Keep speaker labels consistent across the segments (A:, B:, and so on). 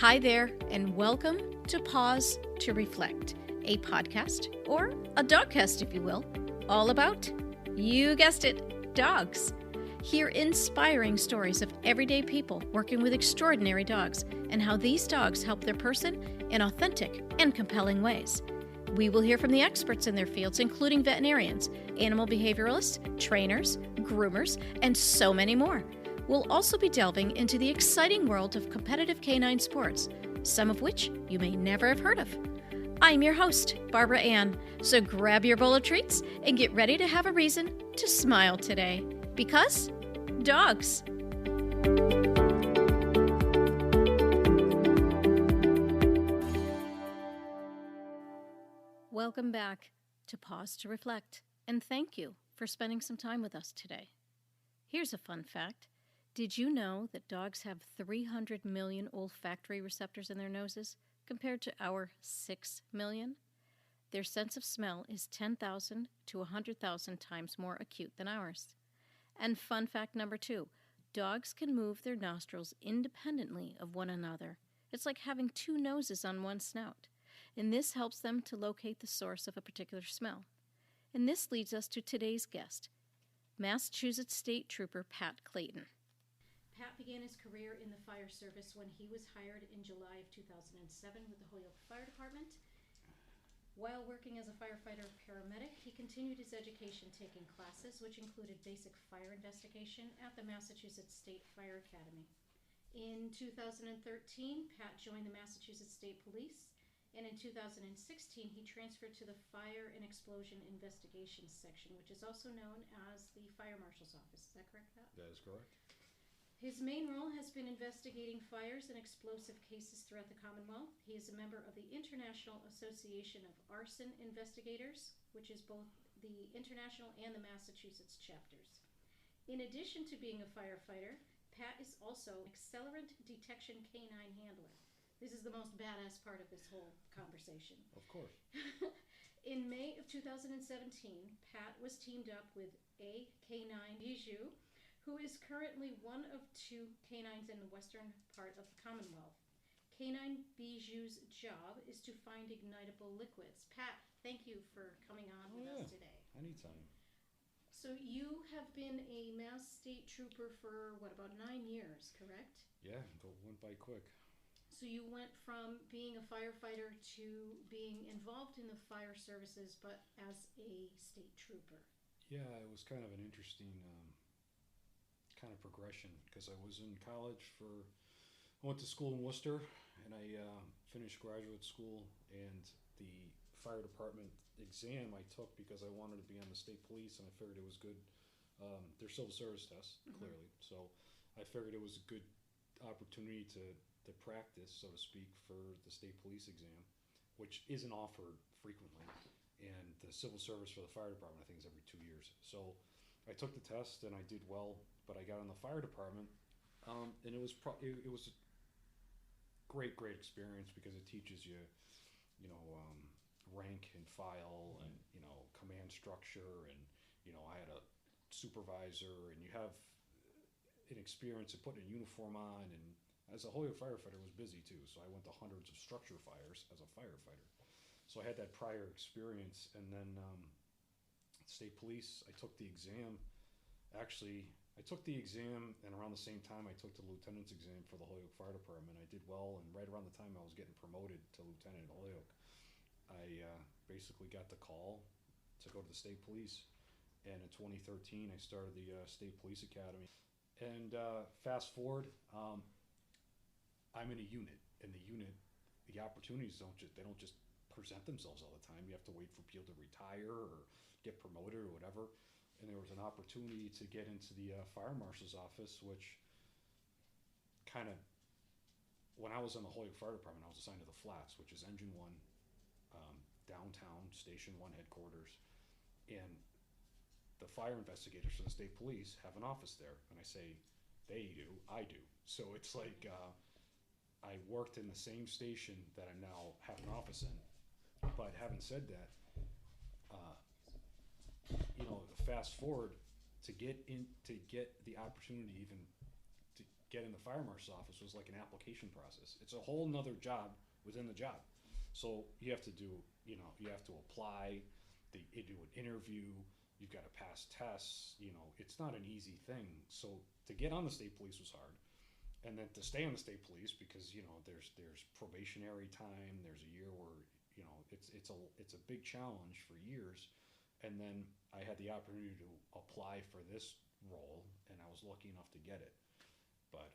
A: Hi there, and welcome to Pause to Reflect, a podcast, or a dogcast, if you will, all about, you guessed it, dogs. Hear inspiring stories of everyday people working with extraordinary dogs and how these dogs help their person in authentic and compelling ways. We will hear from the experts in their fields, including veterinarians, animal behavioralists, trainers, groomers, and so many more. We'll also be delving into the exciting world of competitive canine sports, some of which you may never have heard of. I'm your host, Barbara Ann, so grab your bowl of treats and get ready to have a reason to smile today. Because dogs. Welcome back to Pause to Reflect, and thank you for spending some time with us today. Here's a fun fact. Did you know that dogs have 300 million olfactory receptors in their noses compared to our 6 million? Their sense of smell is 10,000 to 100,000 times more acute than ours. And fun fact number 2, dogs can move their nostrils independently of one another. It's like having 2 noses on one snout. And this helps them to locate the source of a particular smell. And this leads us to today's guest, Massachusetts State Trooper Pat Clayton. Pat began his career in the fire service when he was hired in July of 2007 with the Holyoke Fire Department. While working as a firefighter paramedic, he continued his education taking classes, which included basic fire investigation at the Massachusetts State Fire Academy. In 2013, Pat joined the Massachusetts State Police, and in 2016, he transferred to the Fire and Explosion Investigations Section, which is also known as the Fire Marshal's Office. Is that correct, Pat?
B: That is correct.
A: His main role has been investigating fires and explosive cases throughout the Commonwealth. He is a member of the International Association of Arson Investigators, which is both the international and the Massachusetts chapters. In addition to being a firefighter, Pat is also an Accelerant detection K9 handler. This is the most badass part of this whole conversation.
B: Of course.
A: In May of 2017, Pat was teamed up with AK-9 Bijou, who is currently one of 2 canines in the western part of the Commonwealth. K9 Bijou's job is to find ignitable liquids. Pat, thank you for coming on with us today.
B: Anytime.
A: So you have been a Mass State Trooper for, about 9 years, correct?
B: Yeah, went by quick.
A: So you went from being a firefighter to being involved in the fire services, but as a state trooper.
B: Yeah, it was kind of an interesting kind of progression because I was in college I went to school in Worcester, and I finished graduate school, and the fire department exam I took because I wanted to be on the state police, and I figured it was good. Their civil service test, clearly. So I figured it was a good opportunity to practice, so to speak, for the state police exam, which isn't offered frequently. And the civil service for the fire department, I think, is every 2 years. So I took the test and I did well, but I got in the fire department, and it was it was a great experience because it teaches you, rank and file and command structure, and I had a supervisor, and you have an experience of putting a uniform on, and as a Holyoke firefighter, was busy too, so I went to hundreds of structure fires as a firefighter. So I had that prior experience, and then state police, I took the exam. Actually, I took the exam, and around the same time I took the lieutenant's exam for the Holyoke Fire Department. I did well, and right around the time I was getting promoted to lieutenant at Holyoke, I basically got the call to go to the state police. And in 2013, I started the State Police Academy. And fast forward, I'm in a unit, and the opportunities don't just present themselves all the time. You have to wait for people to retire or get promoted or whatever. And there was an opportunity to get into the fire marshal's office, which kind of, when I was in the Holyoke Fire Department, I was assigned to the Flats, which is Engine 1, downtown, Station 1 headquarters. And the fire investigators for the state police have an office there. And I say, they do, I do. So it's like I worked in the same station that I now have an office in. But having said that, fast forward to get the opportunity even to get in the fire marshal's office was like an application process. It's a whole nother job within the job. So you have to do, you know, you have to apply, they do an interview, you've got to pass tests, you know, it's not an easy thing. So to get on the state police was hard. And then to stay on the state police, because, you know, there's probationary time, there's a year where, you know, it's a big challenge for years. And then I had the opportunity to apply for this role, and I was lucky enough to get it. But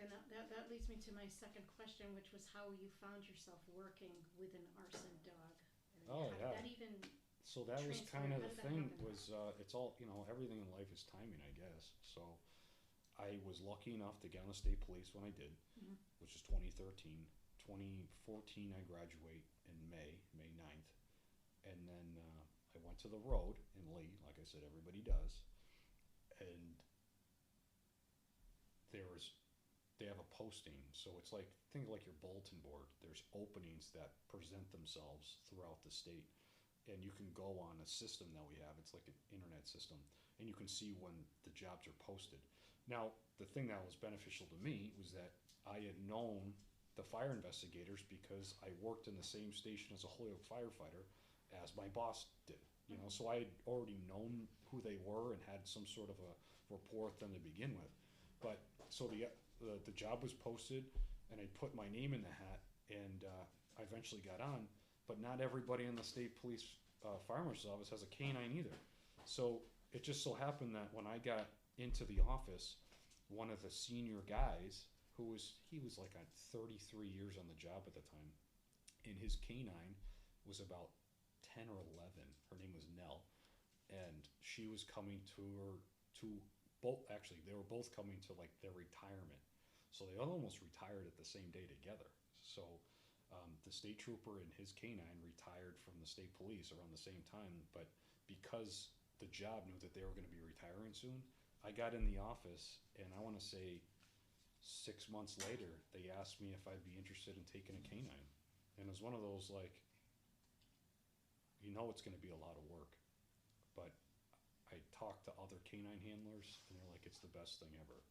A: And that leads me to my second question, which was how you found yourself working with an arson dog.
B: Oh, yeah.
A: That even
B: so that was
A: transfer,
B: kind of
A: how
B: the
A: did that
B: thing
A: happen?
B: was, it's all, you know, everything in life is timing, I guess. So I was lucky enough to get on the state police when I did,
A: Mhm.
B: which is 2013. 2014, I graduate in May 9th. And then I went to the road in Lee, like I said, everybody does. And they have a posting. So it's like, think like your bulletin board. There's openings that present themselves throughout the state. And you can go on a system that we have. It's like an internet system. And you can see when the jobs are posted. Now, the thing that was beneficial to me was that I had known the fire investigators because I worked in the same station as a Holyoke firefighter as my boss did. You know, so I had already known who they were and had some sort of a rapport with them to begin with. But so the job was posted, and I put my name in the hat, and I eventually got on. But not everybody in the state police fire marshal's office has a K9 either. So it just so happened that when I got into the office, one of the senior guys, he was like at 33 years on the job at the time, and his K9 was about 10 or 11. Her name was Nell, and she was coming to both, actually they were both coming to like their retirement, so they almost retired at the same day together. So the state trooper and his K9 retired from the state police around the same time, but because the job knew that they were going to be retiring soon, I got in the office, and I want to say 6 months later they asked me if I'd be interested in taking a K9. And it was one of those, like, you know, it's going to be a lot of work, but I talked to other K9 handlers, and they're like, it's the best thing ever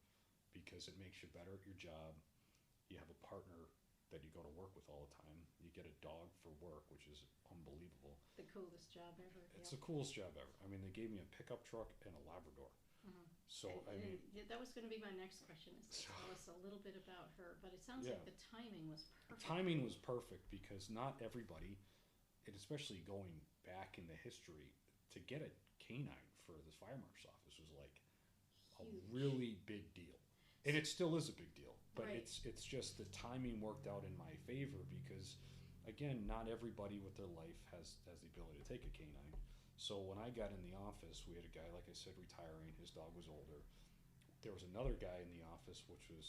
B: because it makes you better at your job. You have a partner that you go to work with all the time. You get a dog for work, which is unbelievable.
A: The coolest job ever.
B: It's the coolest job ever. I mean, they gave me a pickup truck and a Labrador.
A: Mhm.
B: So, I mean,
A: that was going to be my next question, is to tell us a little bit about her. But it sounds
B: Yeah.
A: like the timing was
B: the
A: perfect.
B: timing was perfect because not everybody, and especially going back in the history, to get a K9 for the fire marshal's office was like a
A: Huge.
B: really big deal. And it still is a big deal, but
A: Right.
B: it's just the timing worked out in my favor because, again, not everybody with their life has the ability to take a K9. So when I got in the office, we had a guy, like I said, retiring. His dog was older. There was another guy in the office,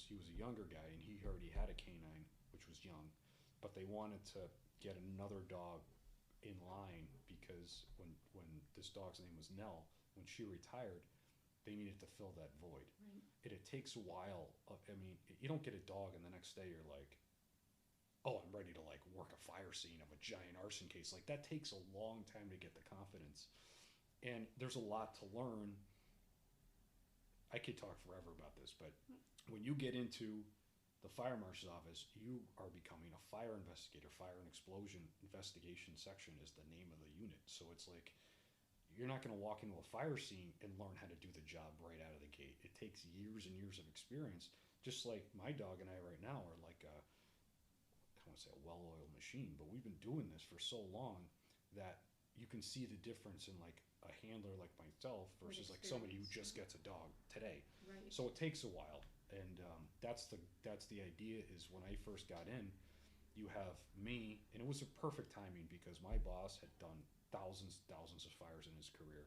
B: he was a younger guy, and he already had a K9, which was young. But they wanted to get another dog in line because when this dog's name was Nell, when she retired, they needed to fill that void.
A: Right.
B: And it takes a while. I mean, you don't get a dog and the next day you're like, oh, I'm ready to like work a fire scene of a giant arson case. Like that takes a long time to get the confidence. And there's a lot to learn. I could talk forever about this, but when you get into the fire marshal's office, you are becoming a fire investigator. Fire and explosion investigation section is the name of the unit. So it's like, you're not going to walk into a fire scene and learn how to do the job right out of the gate. It takes years and years of experience. Just like my dog and I right now are like I don't want to say a well-oiled machine, but we've been doing this for so long that you can see the difference in like a handler like myself versus like somebody who just gets a dog today.
A: Right.
B: So it takes a while, and that's the idea. Is when I first got in, you have me, and it was a perfect timing because my boss had done thousands of fires in his career,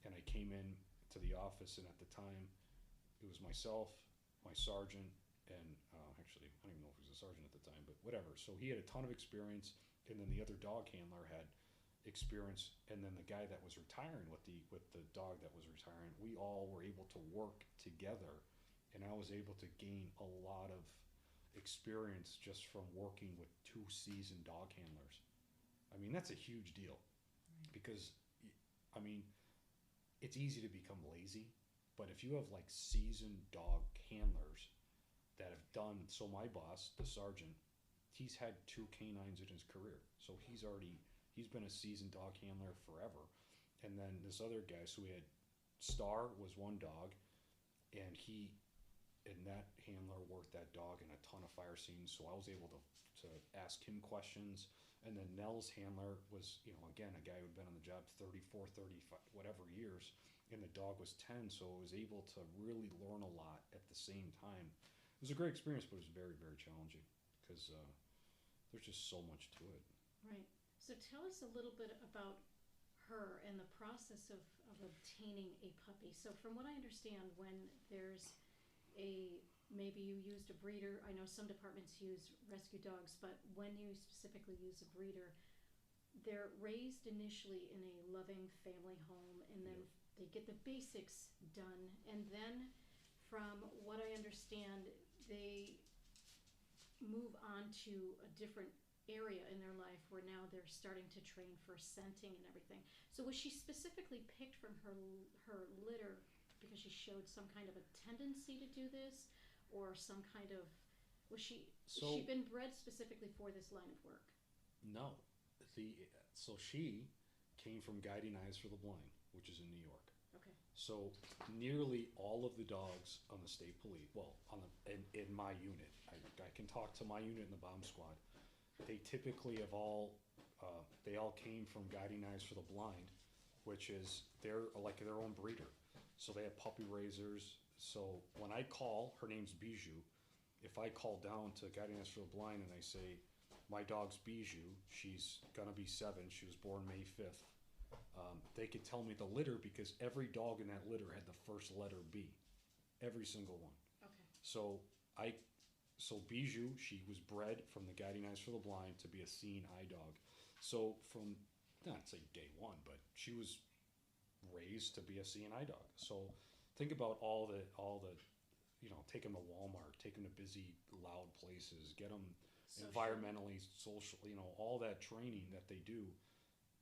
B: and I came in to the office, and at the time it was myself, my sergeant, and actually I don't even know if he was a sergeant at the time, but whatever. So he had a ton of experience, and then the other dog handler had experience, and then the guy that was retiring with the dog that was retiring, we all were able to work together, and I was able to gain a lot of experience just from working with 2 seasoned dog handlers. I mean, that's a huge deal. Because, I mean, it's easy to become lazy, but if you have like seasoned dog handlers that have done. So my boss, the sergeant, he's had 2 K9s in his career. So he's been a seasoned dog handler forever. And then this other guy, so we had Star was one dog, and that handler worked that dog in a ton of fire scenes. So I was able to ask him questions. And then Nell's handler was, again, a guy who'd been on the job 34, 35, whatever years, and the dog was 10. So I was able to really learn a lot at the same time. It was a great experience, but it was very, very challenging because there's just so much to it.
A: Right. So tell us a little bit about her and the process of obtaining a puppy. So from what I understand, when there's maybe you used a breeder, I know some departments use rescue dogs, but when you specifically use a breeder, they're raised initially in a loving family home, and then they get the basics done, and then from what I understand, they move on to a different area in their life where now they're starting to train for scenting and everything. So was she specifically picked from her litter because she showed some kind of a tendency to do this, or some kind of she been bred specifically for this line of work?
B: No, so she came from Guiding Eyes for the Blind, which is in New York.
A: Okay.
B: So nearly all of the dogs on the state police, well, in my unit, I can talk to my unit in the bomb squad. They typically have they all came from Guiding Eyes for the Blind, which is they're like their own breeder. So they have puppy raisers. So when I call, her name's Bijou. If I call down to Guiding Eyes for the Blind and I say, my dog's Bijou, she's gonna be 7, she was born May 5th. They could tell me the litter because every dog in that litter had the first letter B. Every single one.
A: Okay.
B: So Bijou, she was bred from the Guiding Eyes for the Blind to be a seeing eye dog. So from, not say day one, but she was raised to be a seeing eye dog. So think about all the take them to Walmart, take them to busy, loud places, get them environmentally, social, all that training that they do.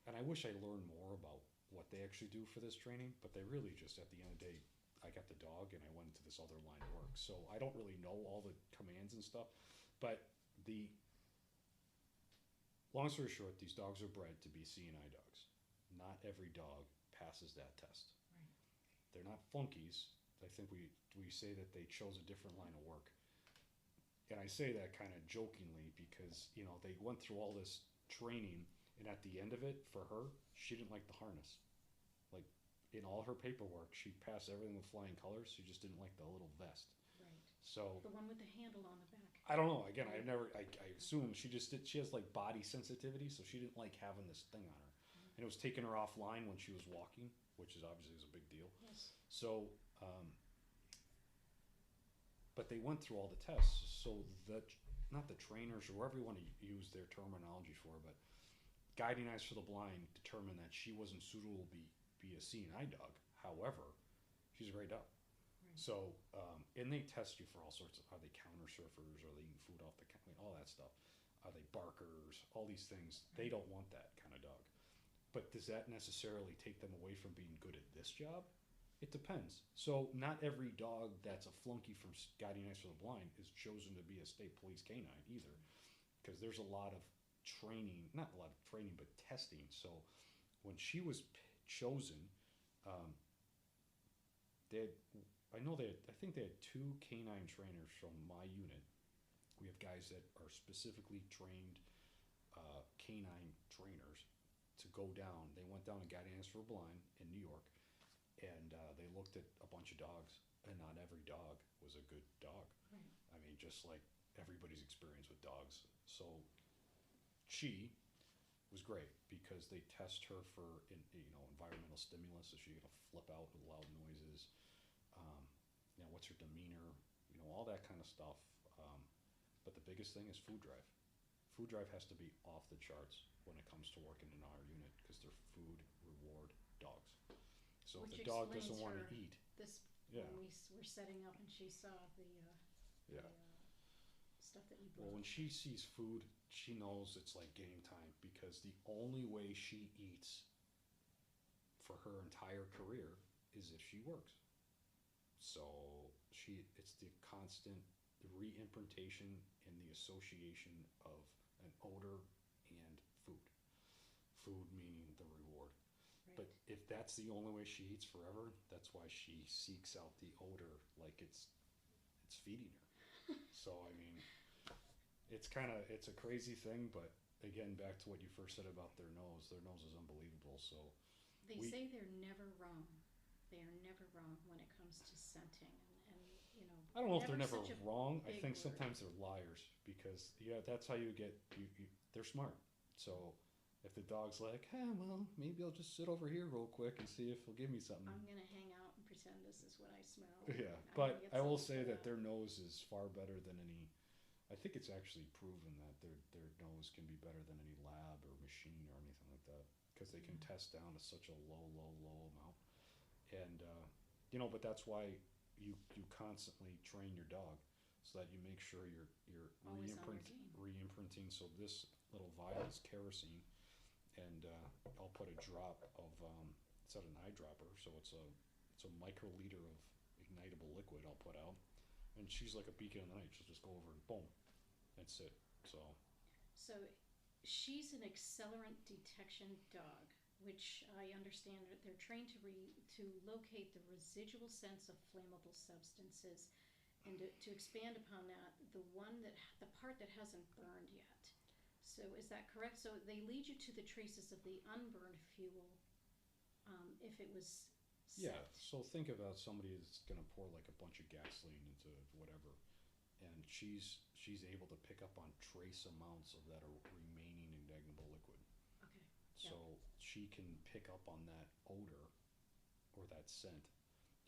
B: And I wish I learned more about what they actually do for this training, but they really just, at the end of the day, I got the dog and I went into this other line of work. So I don't really know all the commands and stuff, but long story short, these dogs are bred to be seeing eye dogs. Not every dog passes that test.
A: Right.
B: They're not flunkies. I think we say that they chose a different line of work. And I say that kind of jokingly because, they went through all this training, and at the end of it, for her, she didn't like the harness. Like, in all her paperwork, she passed everything with flying colors. She just didn't like the little vest.
A: Right.
B: So
A: the one with the handle on the back.
B: I don't know. Again, I assume she has like body sensitivity, so she didn't like having this thing on her. And it was taking her offline when she was walking, which is obviously a big deal.
A: Yes.
B: So, but they went through all the tests. So not the trainers or whoever you want to use their terminology for, but Guiding Eyes for the Blind determined that she wasn't suitable to be a seeing eye dog. However, she's a great dog. Right. So, and they test you for all sorts of, are they counter surfers? Are they eating food off the counter? All that stuff. Are they barkers? All these things. Right. They don't want that kind of dog. But does that necessarily take them away from being good at this job? It depends. So not every dog that's a flunky from Guiding Eyes for the Blind is chosen to be a state police canine either, because there's a lot of training, not a lot of training, but testing. So when she was chosen, I think they had 2 canine trainers from my unit. We have guys that are specifically trained canine trainers to go down. They went down to Guiding Eyes for the Blind in New York, and they looked at a bunch of dogs, and not every dog was a good dog.
A: Right.
B: I mean, just like everybody's experience with dogs. So she was great because they test her for environmental stimulus. So she's gonna flip out with loud noises. What's her demeanor? All that kind of stuff. But the biggest thing is food drive. Food drive has to be off the charts when it comes to working in our unit because they're food reward dogs. So
A: which
B: if the dog
A: explains
B: doesn't want to
A: her
B: eat,
A: this
B: yeah.
A: when we were setting up and she saw the stuff that you brought.
B: Well, when she sees food, she knows it's like game time because the only way she eats for her entire career is if she works. So it's the constant re-imprintation and the association of an odor and food. Food meaning the reward.
A: Right.
B: But if that's the only way she eats forever, that's why she seeks out the odor like it's feeding her. So I mean, it's a crazy thing, but again, back to what you first said about their nose. Their nose is unbelievable. So
A: They say they're never wrong. They are never wrong when it comes to scenting, and
B: I don't know if they're never
A: such a
B: wrong. I
A: big
B: think
A: word.
B: sometimes they're liars because that's how you get they're smart. So if the dog's like, hey, well, maybe I'll just sit over here real quick and see if he'll give me something.
A: I'm gonna hang out and pretend this is what I smell.
B: Yeah,
A: I'm
B: but
A: gonna get
B: I will
A: something
B: say
A: for
B: that their nose is far better than any. I think it's actually proven that their nose can be better than any lab or machine or anything like that because they can test down to such a low amount. And but that's why you constantly train your dog so that you make sure you're
A: Always on their game.
B: re-imprinting. So this little vial is kerosene, and I'll put a drop of it's not an eyedropper, so it's a microliter of ignitable liquid I'll put out, and she's like a beacon in the night. She'll just go over and boom, that's it. So
A: she's an accelerant detection dog, which I understand that they're trained to locate the residual scents of flammable substances, and to expand upon that, the part that hasn't burned yet. So is that correct? So they lead you to the traces of the unburned fuel, if it was set.
B: yeah. So think about somebody that's gonna pour like a bunch of gasoline into whatever, and she's able to pick up on trace amounts of that remaining ignitable liquid.
A: Okay.
B: So she can pick up on that odor or that scent.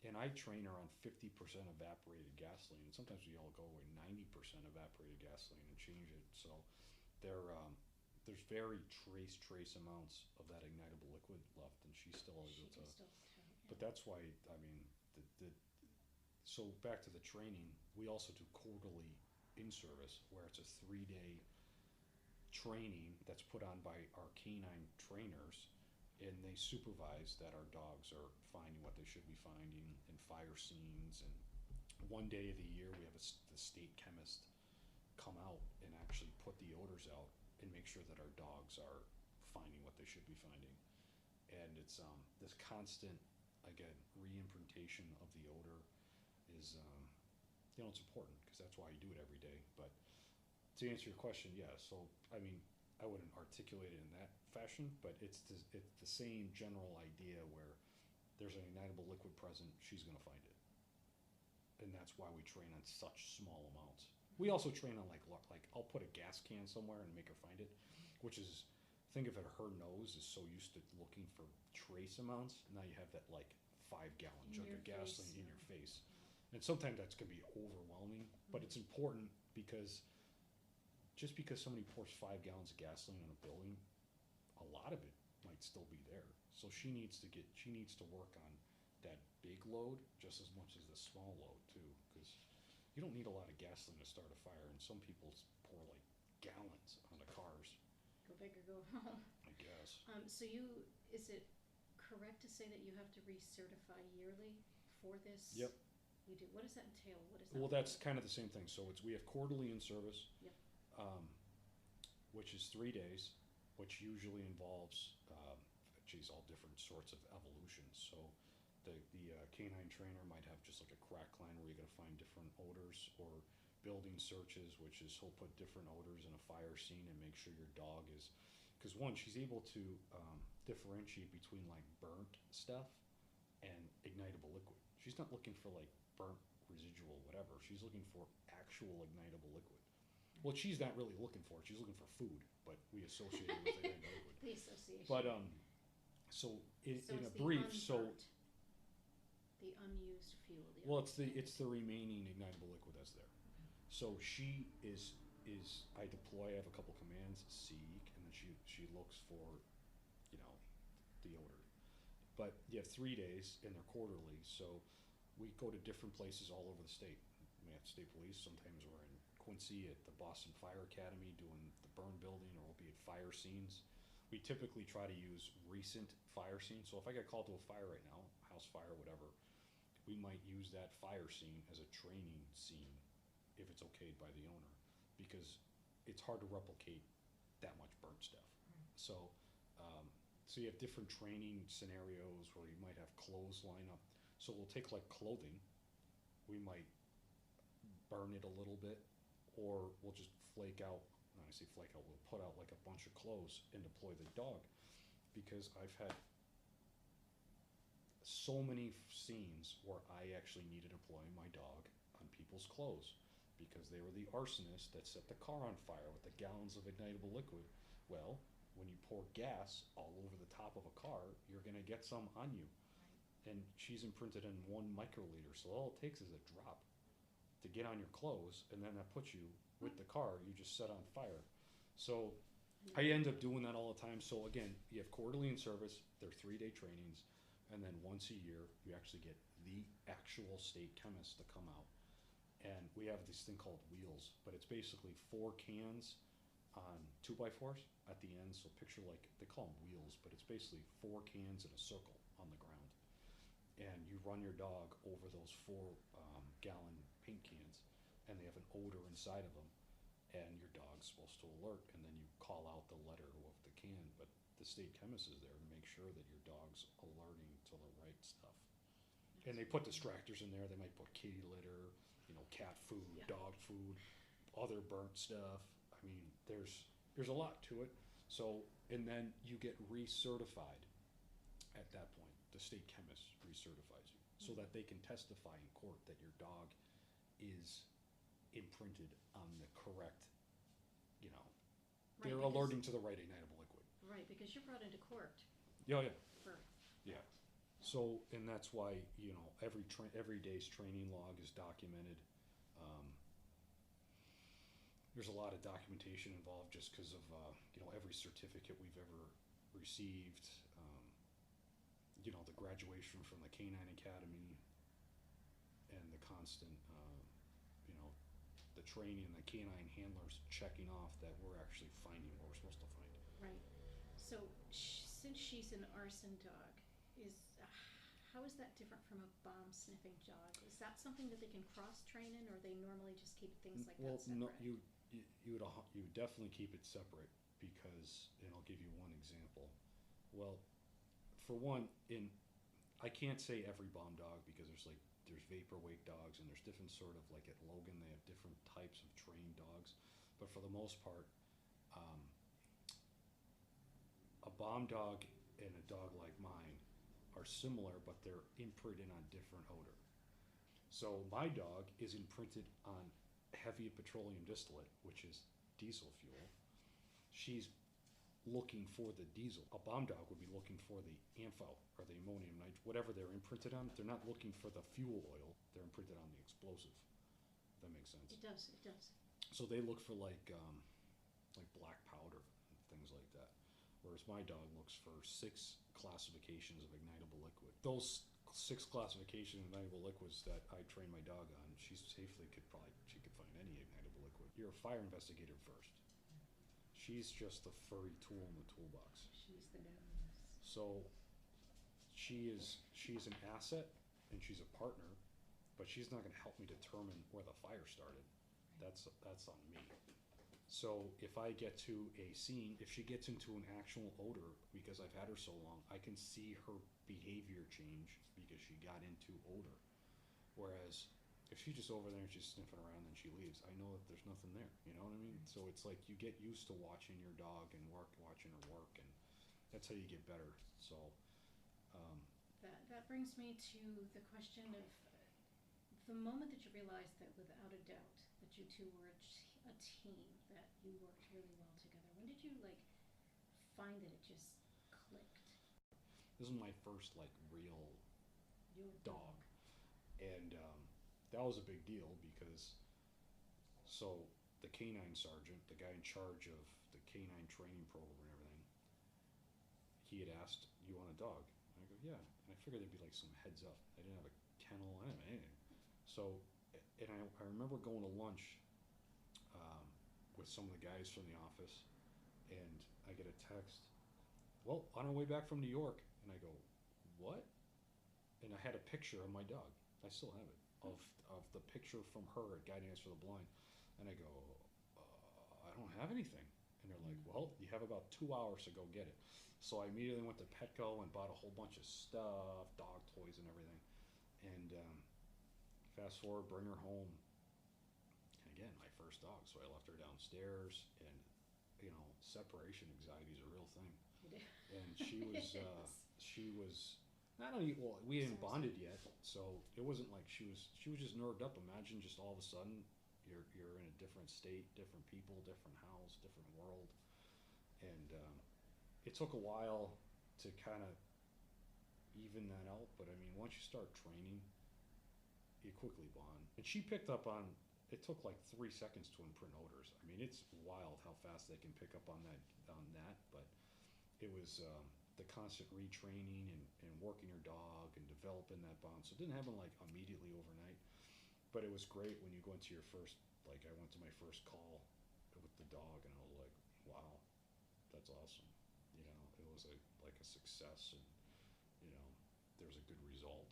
B: And I train her on 50% evaporated gasoline. And sometimes we all go with 90% evaporated gasoline and change it. So there's very trace amounts of that ignitable liquid left, and she's still able to.
A: Still tell, yeah.
B: But that's why, I mean, so back to the training, we also do quarterly in-service where it's a 3-day training that's put on by our K9 trainers, and they supervise that our dogs are finding what they should be finding in fire scenes. And one day of the year we have the state chemist come out and actually put the odors out and make sure that our dogs are finding what they should be finding. And it's this constant, again, re-imprintation of the odor is it's important because that's why you do it every day. But to answer your question, yeah. So I mean, I wouldn't articulate it in that fashion, but it's the same general idea where there's an ignitable liquid present, she's going to find it, and that's why we train on such small amounts. We also train on like I'll put a gas can somewhere and make her find it, which is, think of it, her nose is so used to looking for trace amounts. Now you have that like 5-gallon jug of gasoline in your face. And sometimes that's going to be overwhelming, but it's important because just because somebody pours 5 gallons of gasoline on a building, a lot of it might still be there. So she needs to work on that big load just as much as the small load too, because you don't need a lot of gasoline to start a fire, and some people pour like gallons on the cars.
A: Go big or go home.
B: I guess.
A: So is it correct to say that you have to recertify yearly for this?
B: Yep.
A: You do. What does that entail? What is that?
B: Well, that's kind of the same thing. So we have quarterly in service,
A: Yep.
B: Which is 3 days, which usually involves, all different sorts of evolutions. So the K9 trainer might have just like a crack line where you're going to find different odors, or building searches, which is he'll put different odors in a fire scene and make sure your dog is, because one, she's able to differentiate between like burnt stuff and ignitable liquid. She's not looking for like burnt residual whatever. She's looking for actual ignitable liquid. Well, she's not really looking for it. She's looking for food, but we associate it with ignitable liquid.
A: The association.
B: But so in a brief,
A: the unused fuel.
B: It's the remaining ignitable liquid that's there. So she is I deploy. I have a couple commands: seek, and then she looks for, the odor. But you have 3 days, and they're quarterly. So we go to different places all over the state. We have state police. Sometimes we're in Quincy at the Boston Fire Academy doing the burn building, or we'll be at fire scenes. We typically try to use recent fire scenes. So if I get called to a fire right now, house fire, whatever, we might use that fire scene as a training scene if it's okayed by the owner, because it's hard to replicate that much burnt stuff. So, so you have different training scenarios where you might have clothes line up. So we'll take like clothing, we might burn it a little bit, or we'll just flake out. When I say flake out, we'll put out like a bunch of clothes and deploy the dog, because I've had so many scenes where I actually needed to deploy my dog on people's clothes because they were the arsonist that set the car on fire with the gallons of ignitable liquid. Well, when you pour gas all over the top of a car, you're going to get some on you. And she's imprinted in 1 microliter, so all it takes is a drop to get on your clothes, and then that puts you with the car you just set on fire. So I end up doing that all the time. So again, you have quarterly in service, they're 3-day trainings, and then once a year you actually get the actual state chemist to come out. And we have this thing called wheels, but it's basically 4 cans on 2x4s at the end. So picture, like, they call them wheels, but it's basically 4 cans in a circle on the ground. And you run your dog over those 4 gallon paint cans, and they have an odor inside of them, and your dog's supposed to alert, and then you call out the letter of the can, but the state chemist is there to make sure that your dog's alerting to the right stuff. And they put distractors in there. They might put kitty litter, cat food, dog food, other burnt stuff. I mean, there's a lot to it. So, and then you get recertified at that point. The state chemist recertifies you so that they can testify in court that your dog is imprinted on the correct, they're alerting to the right ignitable liquid.
A: Right, because you're brought into court.
B: Yeah, yeah.
A: For,
B: yeah. So, and that's why, every day's training log is documented. There's a lot of documentation involved just because of, every certificate we've ever received, the graduation from the K9 Academy, and the constant, the training and the K9 handlers checking off that we're actually finding what we're supposed to find.
A: Right. So, since she's an arson dog, how is that different from a bomb sniffing dog? Is that something that they can cross train in, or they normally just keep things like that separate?
B: No, you would definitely keep it separate, because, and I'll give you one example. Well, for one, I can't say every bomb dog, because there's vapor wake dogs, and there's different sort of, like at Logan, they have different types of trained dogs. But for the most part, a bomb dog and a dog like mine are similar, but they're imprinted on different odor. So my dog is imprinted on heavy petroleum distillate, which is diesel fuel. She's looking for the diesel. A bomb dog would be looking for the AMPHO or the ammonium nitrate, whatever they're imprinted on. They're not looking for the fuel oil. They're imprinted on the explosive. If that makes sense.
A: It does. It does.
B: So they look for like black powder and things like that. Whereas my dog looks for 6 classifications of ignitable liquid. Those 6 classifications of ignitable liquids that I train my dog on, she could find any ignitable liquid. You're a fire investigator first. She's just the furry tool in the toolbox.
A: She's the nose.
B: So she's an asset and she's a partner, but she's not going to help me determine where the fire started. Right. That's on me. So if I get to a scene, if she gets into an actual odor, because I've had her so long, I can see her behavior change because she got into odor. Whereas if she's just over there and she's sniffing around and she leaves, I know that there's nothing there. You know what I mean? Mm-hmm. So it's like you get used to watching your dog and watching her work, and that's how you get better. So
A: that brings me to the question of the moment that you realized that, without a doubt, that you two were a team, that you worked really well together. When did you find that it just clicked?
B: This is my first real dog, and that was a big deal because the K9 sergeant, the guy in charge of the K9 training program and everything, he had asked, "You want a dog?" And I go, "Yeah." And I figured there'd be some heads up. I didn't have a kennel, I didn't have anything. So, and I remember going to lunch with some of the guys from the office, and I get a text, "Well, on our way back from New York." And I go, "What?" And I had a picture of my dog. I still have it of the picture from her at Guiding Us for the Blind, and I go, I don't have anything, and they're like, well, you have about 2 hours to go get it. So I immediately went to Petco and bought a whole bunch of stuff, dog toys and everything, and fast forward, bring her home, and again, my first dog. So I left her downstairs, and separation anxiety is a real thing. And she was not only, well, we hadn't bonded yet, so it wasn't like she was just nerved up. Imagine just all of a sudden you're in a different state, different people, different house, different world, and it took a while to kind of even that out. But I mean, once you start training, you quickly bond. And she picked up on. It took like 3 seconds to imprint odors. I mean, it's wild how fast they can pick up on that. But it was the constant retraining and working your dog and developing that bond. So it didn't happen like immediately overnight, but it was great when you go into your first. Like I went to my first call with the dog, and I was like, wow, that's awesome. It was like a success, and there's a good result.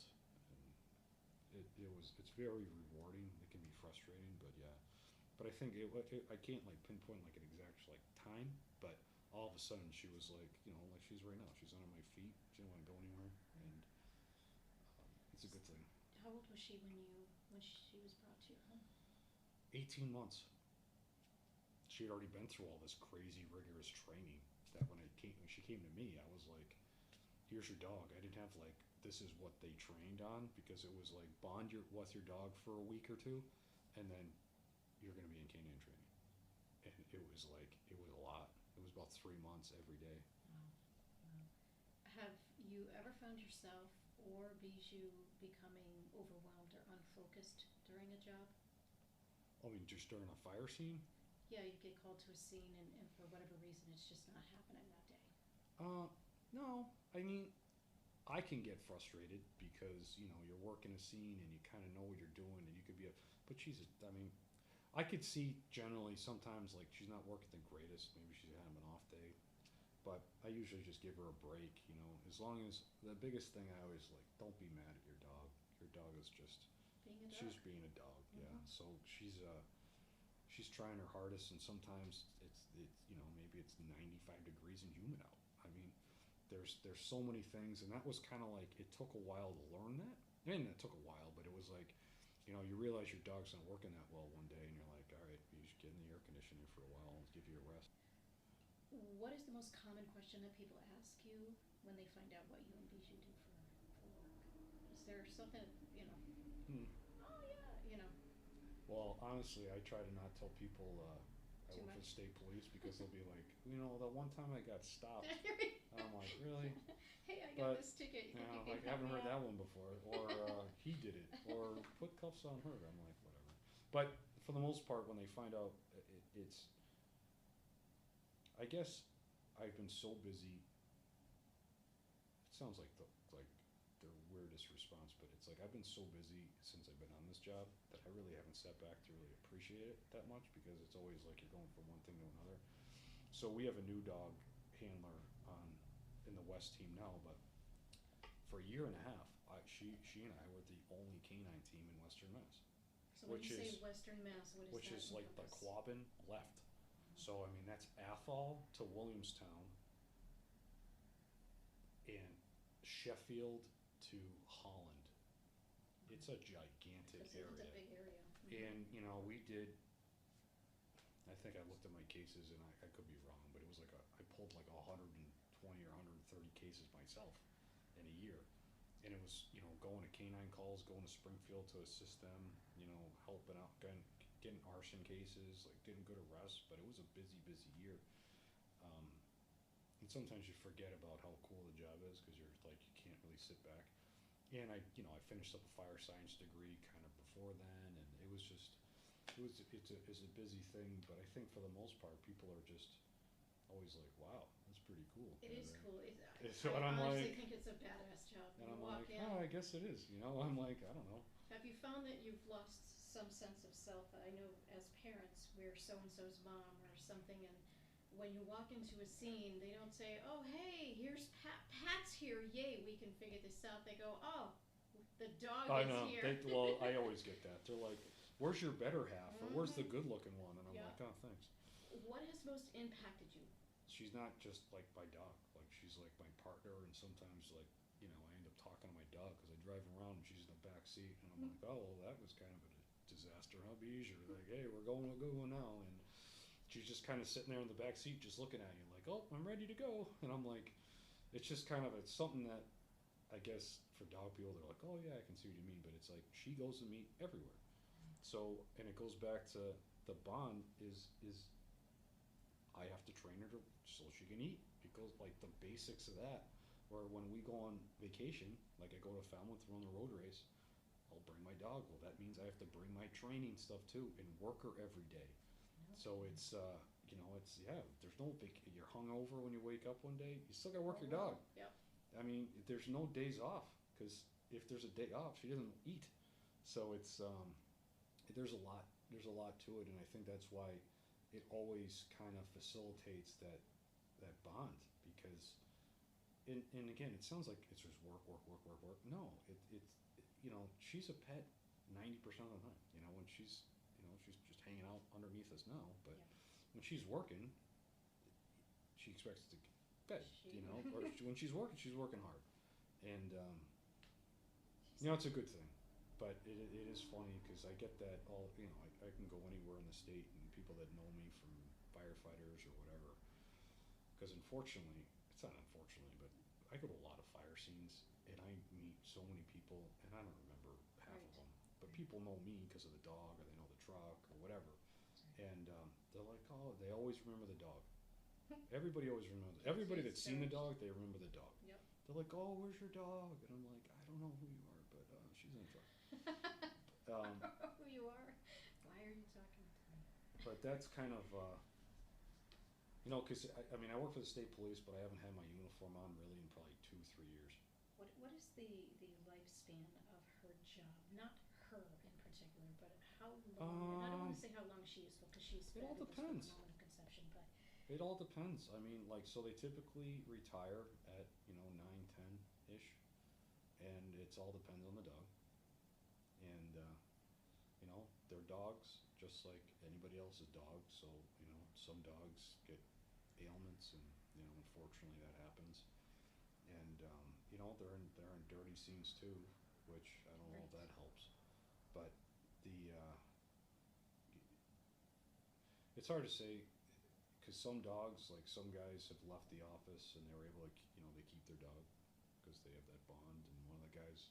B: It's very rewarding. It can be frustrating, but yeah. But I think I can't like pinpoint like an exact like time, but all of a sudden she was like like she's right now. She's under my feet. She didn't want to go anywhere, and it's a good thing.
A: How old was she when she was brought to your home?
B: 18 months. She had already been through all this crazy rigorous training. That when she came to me, I was like, "Here's your dog." I didn't have like, this is what they trained on, because it was like bond with your dog for a week or two, and then you're going to be in K9 training. And it was a lot. It was about 3 months every day.
A: Wow. Have you ever found yourself or Bijou becoming overwhelmed or unfocused during a job?
B: I mean, just during a fire scene?
A: Yeah, you get called to a scene and for whatever reason it's just not happening that day.
B: No. I mean, I can get frustrated because you're working a scene and you kind of know what you're doing, and you could be but I could see generally sometimes like she's not working the greatest, maybe she's having an off day, but I usually just give her a break. As long as the biggest thing I always like, don't be mad at your dog. Your dog is just she's being a dog. Mm-hmm. Yeah. So she's trying her hardest, and sometimes it's maybe it's 95 degrees and humid out. I mean, there's so many things, and that was kind of like, it took a while to learn that. I mean, it took a while, but it was like, you realize your dog's not working that well one day, and you're like, all right, you should get in the air conditioning for a while and give you a rest.
A: What is the most common question that people ask you when they find out what you and Bijou do for work? Is there something, oh yeah,
B: Well, honestly, I try to not tell people I work for the state police, because they'll be like, the one time I got stopped. And I'm like, really?
A: Hey, I got this ticket.
B: I haven't heard that one before. Or he did it. Or put cuffs on her. I'm like, whatever. But for the most part, when they find out, it's. I guess I've been so busy. It sounds like the weirdest response, but it's like I've been so busy since I've been on this job that I really haven't sat back to really appreciate it that much, because it's always like you're going from one thing to another. So we have a new dog handler in the West team now, but for a year and a half, she and I were the only K9 team in Western Mass.
A: So when you say Western Mass, what is that?
B: Which is like the Quabbin left. So I mean, that's Athol to Williamstown and Sheffield to Holland. It's a gigantic area.
A: It's a big area.
B: And we did. I think I looked at my cases, and I could be wrong, but it was like I pulled like 120 or 130 cases myself in a year, and it was going to K9 calls, going to Springfield to assist them, helping out, getting arson cases, like getting good arrests. But it was a busy year, and sometimes you forget about how cool the job is, because you're like, you can't really sit back. And I finished up a fire science degree kind of before then, and it was just. It's a busy thing, but I think for the most part, people are just always like, "Wow, that's pretty cool."
A: It is cool.
B: I
A: honestly think it's a badass job.
B: And I'm like, "Oh, I guess it is." I'm like, I don't know.
A: Have you found that you've lost some sense of self? I know as parents, we're so and so's mom or something, and when you walk into a scene, they don't say, "Oh, hey, here's Pat's here. Yay, we can figure this out." They go, "Oh, The dog
B: I
A: is
B: know.
A: here.
B: Well, I always get that. They're like, "Where's your better half?" or "Where's the good-looking one?" And I'm
A: Yeah.
B: like, "Oh, thanks."
A: What has most impacted you?
B: She's not just like my dog. Like she's like my partner, and sometimes like I end up talking to my dog because I drive around and she's in the back seat, and I'm like, "Oh, well, that was kind of a disaster, huh, Bijou?" Like, "Hey, we're going to go now," and she's just kind of sitting there in the back seat, just looking at you, like, "Oh, I'm ready to go," and I'm like, it's just kind of it's something that I guess for dog people they're like, "Oh yeah, I can see what you mean," but it's like she goes to meet everywhere. So, and it goes back to the bond is I have to train her so she can eat. It goes like the basics of that. Or when we go on vacation, like I go to Falmouth run the road race, I'll bring my dog. Well, that means I have to bring my training stuff too and work her every day. So it's it's yeah. There's no you're hungover when you wake up one day. You still gotta work your dog.
A: Yep.
B: I mean, there's no days off because if there's a day off, she doesn't eat. So it's there's a lot to it, and I think that's why it always kind of facilitates that bond because and again it sounds like it's just work. No, it's she's a pet 90% of the time. When she's just hanging out underneath us now, but when she's working, she expects to get fed. Or when she's working hard, and it's a good thing. But it is funny because I get that I can go anywhere in the state and people that know me from firefighters or whatever. Because unfortunately, it's not unfortunately, but I go to a lot of fire scenes and I meet so many people and I don't remember half of them. But people know me because of the dog or they know the truck or whatever. And they're like, oh, they always remember the dog. Everybody always remembers. Everybody that's seen the dog, they remember the dog.
A: Yep.
B: They're like, oh, where's your dog? And I'm like, I don't know who you are, but she's in the truck.
A: Who you are? Why are you talking to me?
B: But that's kind of, because I mean, I work for the state police, but I haven't had my uniform on really in probably 2-3 years.
A: What is the lifespan of her job? Not her in particular, but how long? And I don't want to say how long she is because she's
B: It all
A: fabulous
B: depends.
A: from the moment of conception, but
B: It all depends. I mean, like, so they typically retire at 9, 10-ish, and it's all depends on the dog. And they're dogs just like anybody else's dog. So some dogs get ailments, and unfortunately that happens. And they're in dirty scenes too, which I don't know if that helps. But the it's hard to say because some dogs, like some guys, have left the office and they're able to they keep their dog because they have that bond. And one of the guys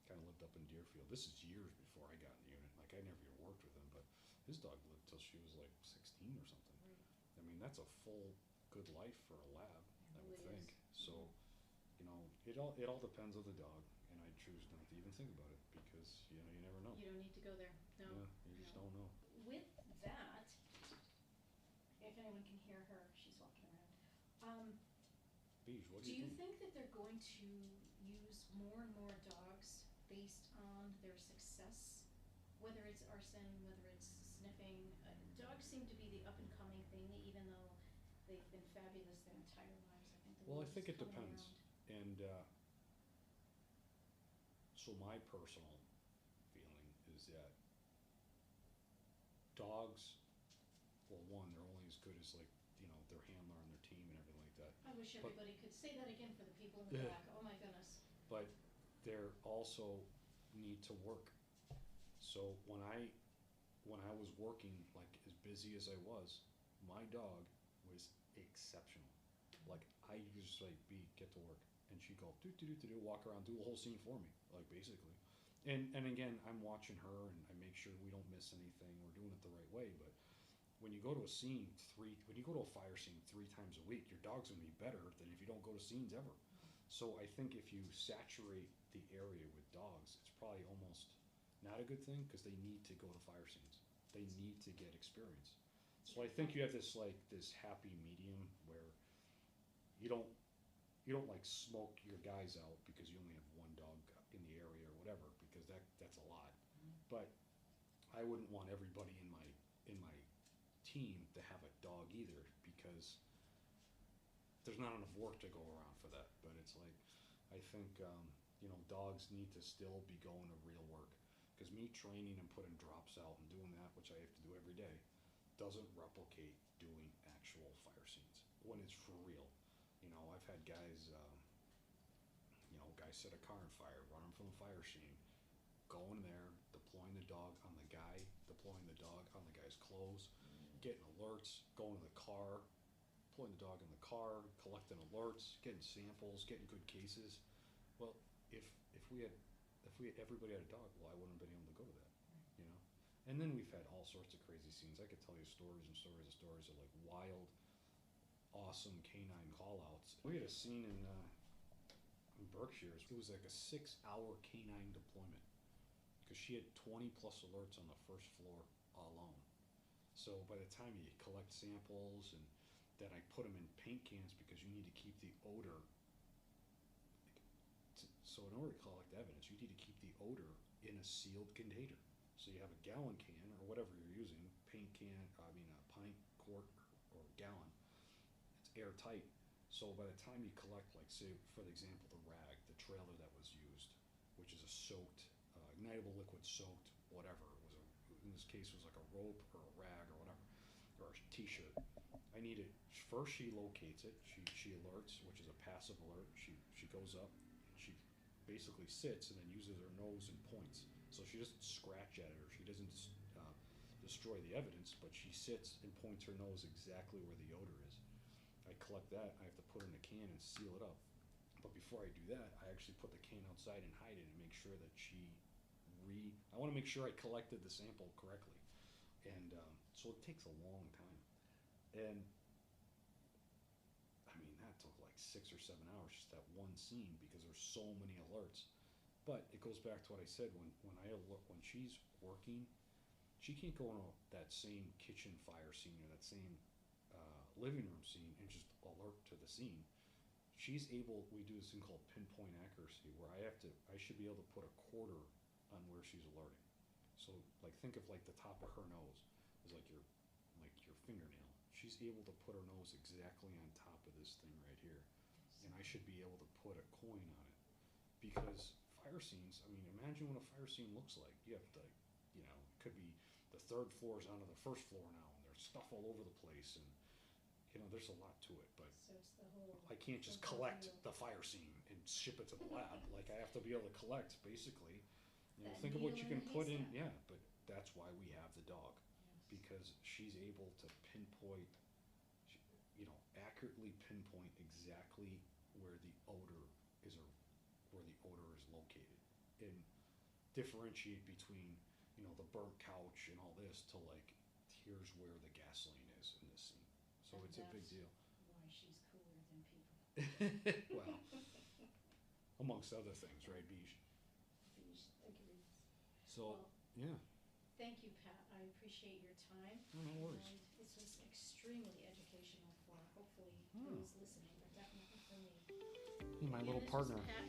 B: kind of lived up in Deerfield. This is years before I got in the unit. Like I never even worked with him, but his dog lived till she was like 16 or something. I mean, that's a full good life for a lab, I would think. So, it all depends on the dog, and I choose not to even think about it because you never know.
A: you don't need to go there. No.
B: Yeah, you just don't know.
A: With that, if anyone can hear her, she's walking around.
B: Bijou, what
A: Do you
B: think?
A: think that they're going to use more and more dogs based on their success? Whether it's arson, whether it's sniffing, dogs seem to be the up and coming thing, even though they've been fabulous their entire lives. I think the
B: Well, I
A: world
B: think
A: is
B: it
A: coming
B: depends.
A: around.
B: And so my personal feeling is that dogs, well, one, they're only as good as like their handler and their team and everything like that.
A: I wish
B: But-
A: everybody could say that again for the people in the
B: Yeah.
A: back. Oh my goodness.
B: But they're also need to work. So when I was working like as busy as I was, my dog was exceptional. Like I used to like get to work and she'd go do walk around, do the whole scene for me, like basically. And again, I'm watching her and I make sure we don't miss anything. We're doing it the right way. But when you go to a scene when you go to a fire scene 3 times a week, your dog's gonna be better than if you don't go to scenes ever. So I think if you saturate the area with dogs, it's probably almost not a good thing because they need to go to fire scenes. They need to get experience. So I think you have this happy medium where you don't like smoke your guys out because you only have one dog in the area or whatever because that's a lot. But I wouldn't want everybody in my team to have a dog either because there's not enough work to go around for that. But it's like I think you know, dogs need to still be going to real work. Because me training and putting drops out and doing that, which I have to do every day, doesn't replicate doing actual fire scenes when it's for real. You know, I've had guys, you know, guys set a car on fire, running from the fire scene, going there, deploying the dog on the guy, deploying the dog on the guy's clothes, getting alerts, going to the car, deploying the dog in the car, collecting alerts, getting samples, getting good cases. Well, if we had everybody had a dog, well, I wouldn't have been able to go to that, you know. And then we've had all sorts of crazy scenes. I could tell you stories and stories and stories of like wild, awesome K9 callouts. We had a scene in Berkshire. It was like a 6-hour K9 deployment because she had 20 plus alerts on the first floor alone. So by the time you collect samples and then I put them in paint cans because you need to keep the odor. So in order to collect evidence, you need to keep the odor in a sealed container. So you have a gallon can or whatever you're using, paint can, I mean a pint, quart, or gallon. It's airtight. So by the time you collect, like say for example, the rag, the trailer that was used, which is a soaked, ignitable liquid soaked, whatever. It was in this case it was like a rope or a rag or whatever, or a t-shirt. I need it, first she locates it, she alerts, which is a passive alert. She goes up, she basically sits and then uses her nose and points. So she doesn't scratch at it or she doesn't destroy the evidence, but she sits and points her nose exactly where the odor is. I collect that, I have to put it in a can and seal it up. But before I do that, I actually put the can outside and hide it and make sure that I want to make sure I collected the sample correctly. And so it takes a long time. And I mean, that took like 6 or 7 hours, just that one scene, because there's so many alerts. But it goes back to what I said, when she's working, she can't go on that same kitchen fire scene or that same living room scene and just alert to the scene. She's able, we do this thing called pinpoint accuracy, where I should be able to put a quarter on where she's alerting. So like think of like the top of her nose is like your fingernail. She's able to put her nose exactly on top of this thing right here. And I should be able to put a coin on it. Because fire scenes, I mean, imagine what a fire scene looks like. You have to, you know, it could be the third floor's onto the first floor now, and there's stuff all over the place, and, you know, there's a lot to it, but
C: So it's the whole.
B: I can't just collect the fire scene and ship it to the lab. Like, I have to be able to collect, basically. You know,
C: That
B: think of what
C: needle
B: you
C: in
B: can
C: the
B: put in,
C: haystack.
B: yeah, but that's why we have the dog.
C: Yes.
B: Because she's able to pinpoint, you know, accurately pinpoint exactly where the odor is, or where the odor is located, and differentiate between, you know, the burnt couch and all this to like, here's where the gasoline is in this scene. So
C: And
B: it's a big
C: that's
B: deal.
C: Why she's cooler than people.
B: Well, amongst other things, right, Bijou?
C: Beige agrees.
B: So,
C: Well,
B: yeah,
C: thank you, Pat. I appreciate your time.
B: no worries.
C: And this was extremely educational for hopefully
B: Oh.
C: those listening, but definitely for me.
B: My
A: Again,
B: little
A: this
B: partner.
A: was Pat